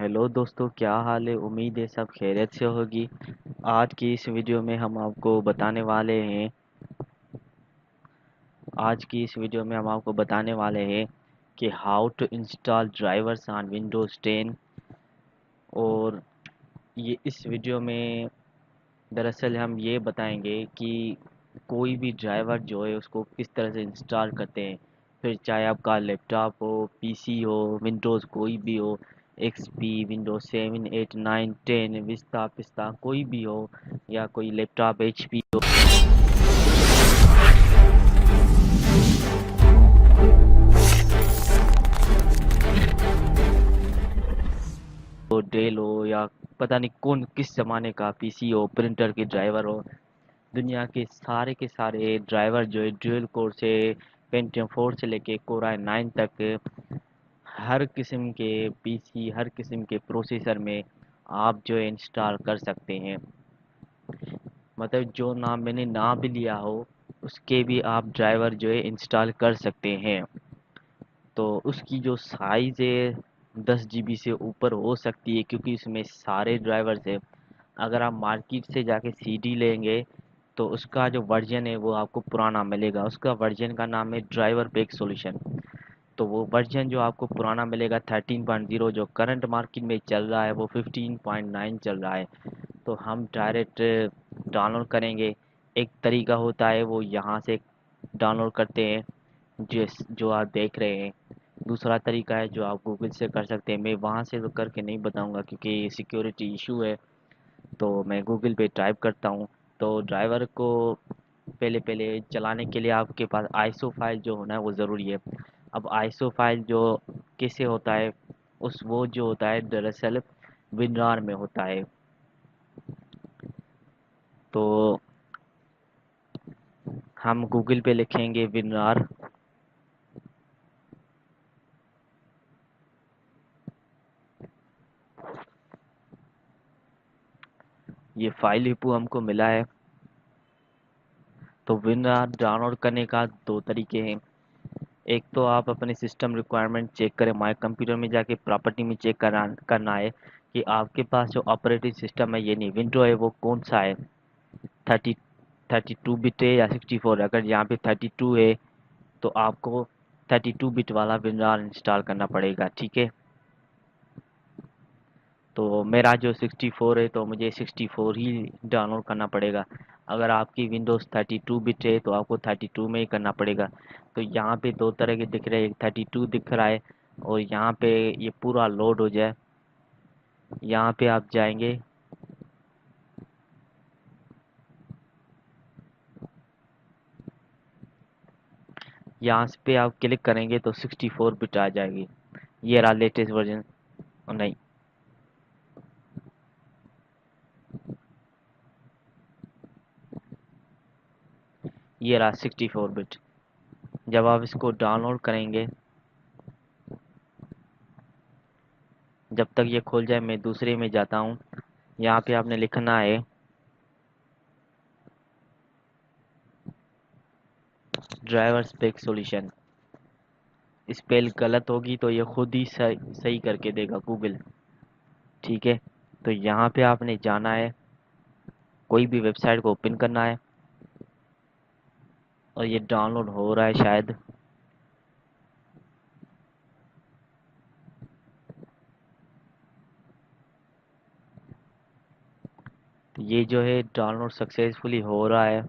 Hello दोस्तों, क्या हाल है। उम्मीद है सब खैरियत से होगी। आज की इस वीडियो में हम आपको बताने वाले हैं आज की इस वीडियो में हम आपको बताने वाले हैं कि how to install drivers on Windows 10। और ये इस वीडियो में दरअसल हम ये बताएंगे कि कोई भी ड्राइवर जो है उसको किस तरह से इंस्टॉल करते हैं। फिर चाहे आपका लैपटॉप हो, पीसी हो, विंडोज़ कोई भी हो, एक्सपी, विंडोज़ 7, 8, 9, 10, विस्ता पिस्ता कोई भी हो, या कोई लैपटॉप एचपी हो, डेल हो, या पता नहीं कौन किस ज़माने का पीसी हो, प्रिंटर के ड्राइवर हो। दुनिया के सारे ड्राइवर जो है ड्यूल कोर से पेंटियम 4 से लेके कोराई 9 तक हर किस्म के पीसी, हर किस्म के प्रोसेसर में आप जो है इंस्टॉल कर सकते हैं। मतलब जो नाम मैंने ना भी लिया हो उसके भी आप ड्राइवर जो है इंस्टॉल कर सकते हैं। तो उसकी जो साइज़ है 10 GB से ऊपर हो सकती है, क्योंकि इसमें सारे ड्राइवर्स है। अगर आप मार्केट से जाके सीडी लेंगे तो उसका जो वर्जन है वो आपको पुराना मिलेगा। उसका वर्जन का नाम है ड्राइवर पैक सॉल्यूशन। तो वो वर्जन जो आपको पुराना मिलेगा 13.0, जो करंट मार्केट में चल रहा है वो 15.9 चल रहा है। तो हम डायरेक्ट डाउनलोड करेंगे। एक तरीका होता है वो यहाँ से डाउनलोड करते हैं, जिस जो आप देख रहे हैं। दूसरा तरीका है जो आप गूगल से कर सकते हैं। मैं वहाँ से तो करके नहीं बताऊँगा क्योंकि सिक्योरिटी इशू है। तो मैं गूगल पे टाइप करता हूँ। तो ड्राइवर को पहले पहले चलाने के लिए आपके पास आईएसओ फाइल जो होना है वो ज़रूरी है। अब आईएसओ फाइल जो कैसे होता है, उस वो जो होता है दरअसल विनरार में होता है। तो हम गूगल पे लिखेंगे विनरार। ये फाइल हिपू हमको मिला है। तो विनरार डाउनलोड करने का दो तरीके हैं। एक तो आप अपने सिस्टम रिक्वायरमेंट चेक करें, माय कंप्यूटर में जाके प्रॉपर्टी में चेक करना है कि आपके पास जो ऑपरेटिंग सिस्टम है, ये नहीं विंडो है, वो कौन सा है। 32 बिट है या 64। अगर यहाँ पे 32 है तो आपको 32 बिट वाला विनरार इंस्टॉल करना पड़ेगा, ठीक है। तो मेरा जो 64 है तो मुझे 64 ही डाउनलोड करना पड़ेगा। अगर आपकी विंडोज़ 32 बिट है तो आपको 32 में ही करना पड़ेगा। तो यहाँ पे दो तरह के दिख रहे हैं, 32 दिख रहा है, और यहाँ पे ये पूरा लोड हो जाए, यहाँ पे आप जाएंगे। यहाँ पे आप क्लिक करेंगे तो 64 बिट आ जाएगी। ये रहा लेटेस्ट वर्जन। नहीं, ये रहा 64 बिट। जब आप इसको डाउनलोड करेंगे, जब तक ये खुल जाए मैं दूसरे में जाता हूँ। यहाँ पे आपने लिखना है ड्राइवर स्पेक सॉल्यूशन। स्पेल गलत होगी तो ये खुद ही सही करके देगा गूगल, ठीक है। तो यहाँ पे आपने जाना है, कोई भी वेबसाइट को ओपन करना है, और ये डाउनलोड हो रहा है शायद। तो ये जो है डाउनलोड सक्सेसफुली हो रहा है।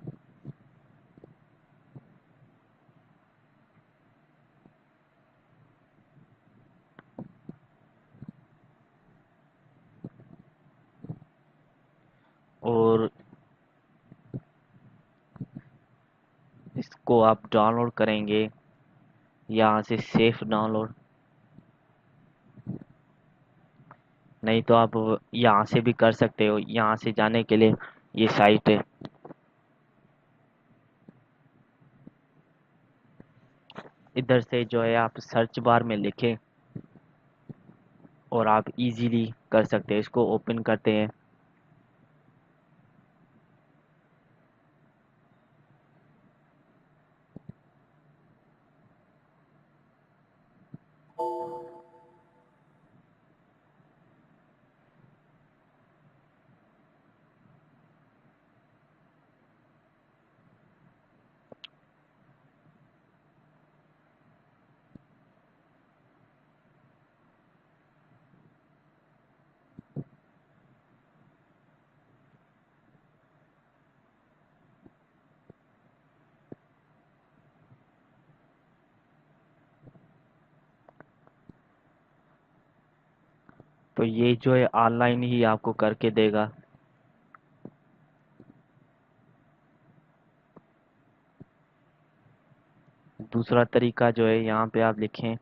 और इसको आप डाउनलोड करेंगे यहाँ से सेफ डाउनलोड, नहीं तो आप यहाँ से भी कर सकते हो। यहाँ से जाने के लिए ये साइट है। इधर से जो है आप सर्च बार में लिखें और आप इजीली कर सकते हैं। इसको ओपन करते हैं। तो ये जो है ऑनलाइन ही आपको करके देगा। दूसरा तरीका जो है यहाँ पे आप लिखें,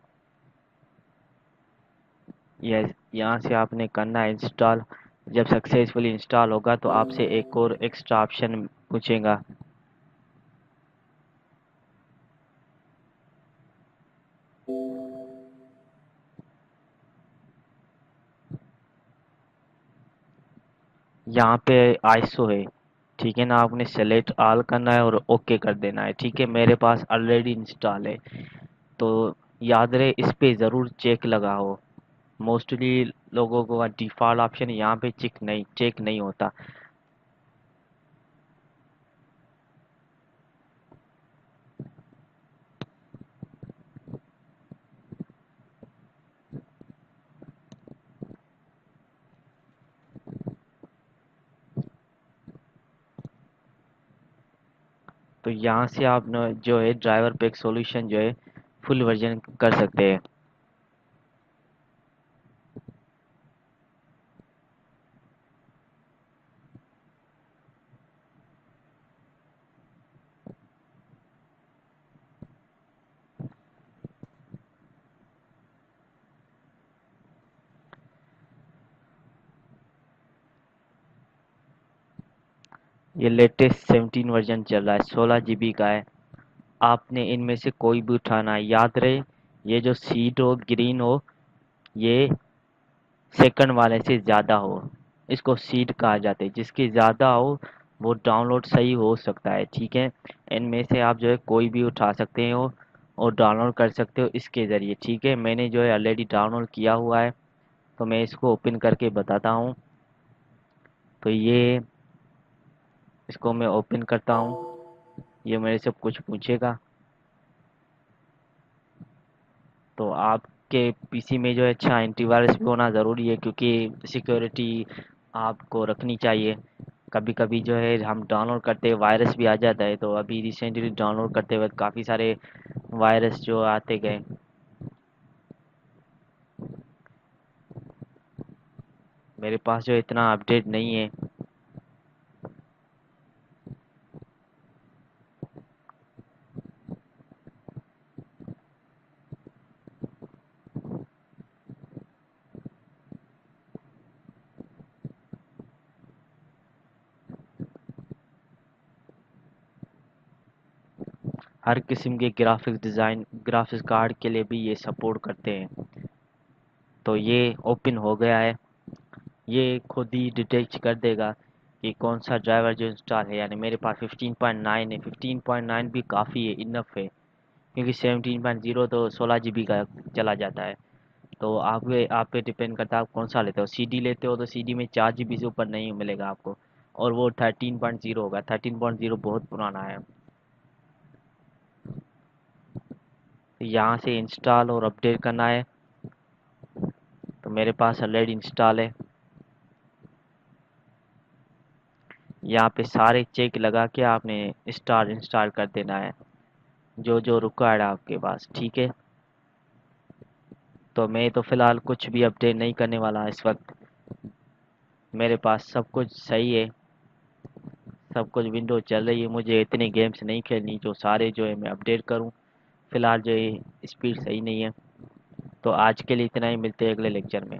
यह यहाँ से आपने करना है इंस्टॉल। जब सक्सेसफुली इंस्टॉल होगा तो आपसे एक और एक्स्ट्रा ऑप्शन पूछेगा। यहाँ पे आईएसओ है, ठीक है ना, आपने सेलेक्ट ऑल करना है और ओके कर देना है। ठीक है, मेरे पास ऑलरेडी इंस्टॉल है, तो याद रहे इस पे ज़रूर चेक लगाओ। मोस्टली लोगों को डिफ़ॉल्ट ऑप्शन यहाँ पे चेक नहीं होता। तो यहाँ से आप न जो है ड्राइवर पैक सॉल्यूशन जो है फुल वर्जन कर सकते हैं। ये लेटेस्ट 17 वर्जन चल रहा है, 16 GB का है। आपने इनमें से कोई भी उठाना है। याद रहे ये जो सीड हो ग्रीन हो, ये सेकंड वाले से ज़्यादा हो, इसको सीड कहा जाता है। जिसकी ज़्यादा हो वो डाउनलोड सही हो सकता है। ठीक है, इनमें से आप जो है कोई भी उठा सकते हो और डाउनलोड कर सकते हो इसके ज़रिए। ठीक है, मैंने जो है ऑलरेडी डाउनलोड किया हुआ है, तो मैं इसको ओपन करके बताता हूँ। तो ये इसको मैं ओपन करता हूँ, ये मेरे से कुछ पूछेगा। तो आपके पीसी में जो है अच्छा एंटीवायरस भी होना ज़रूरी है, क्योंकि सिक्योरिटी आपको रखनी चाहिए। कभी कभी जो है हम डाउनलोड करते वायरस भी आ जाता है। तो अभी रिसेंटली डाउनलोड करते वक्त काफ़ी सारे वायरस जो आते गए। मेरे पास जो इतना अपडेट नहीं है। हर किस्म के ग्राफिक्स कार्ड के लिए भी ये सपोर्ट करते हैं। तो ये ओपन हो गया है। ये खुद ही डिटेक्ट कर देगा कि कौन सा ड्राइवर जो इंस्टॉल है। यानी मेरे पास 15.9 है, 15.9 भी काफ़ी है, इनफ है। क्योंकि 17.0 तो 16 GB का चला जाता है। तो आप पे डिपेंड करता है आप कौन सा लेते हो। सीडी लेते हो तो सीडी में 4 GB से ऊपर नहीं मिलेगा आपको, और वो 13.0 होगा। 13.0 बहुत पुराना है। तो यहाँ से इंस्टॉल और अपडेट करना है। तो मेरे पास ऑलरेडी इंस्टॉल है। यहाँ पे सारे चेक लगा के आपने इंस्टॉल कर देना है, जो जो रिक्वायर्ड है आपके पास। ठीक है, तो मैं तो फ़िलहाल कुछ भी अपडेट नहीं करने वाला इस वक्त। मेरे पास सब कुछ सही है, सब कुछ विंडो चल रही है। मुझे इतनी गेम्स नहीं खेलनी जो सारे जो है मैं अपडेट करूं। फ़िलहाल जो है स्पीड सही नहीं है। तो आज के लिए इतना ही, मिलते हैं अगले लेक्चर में।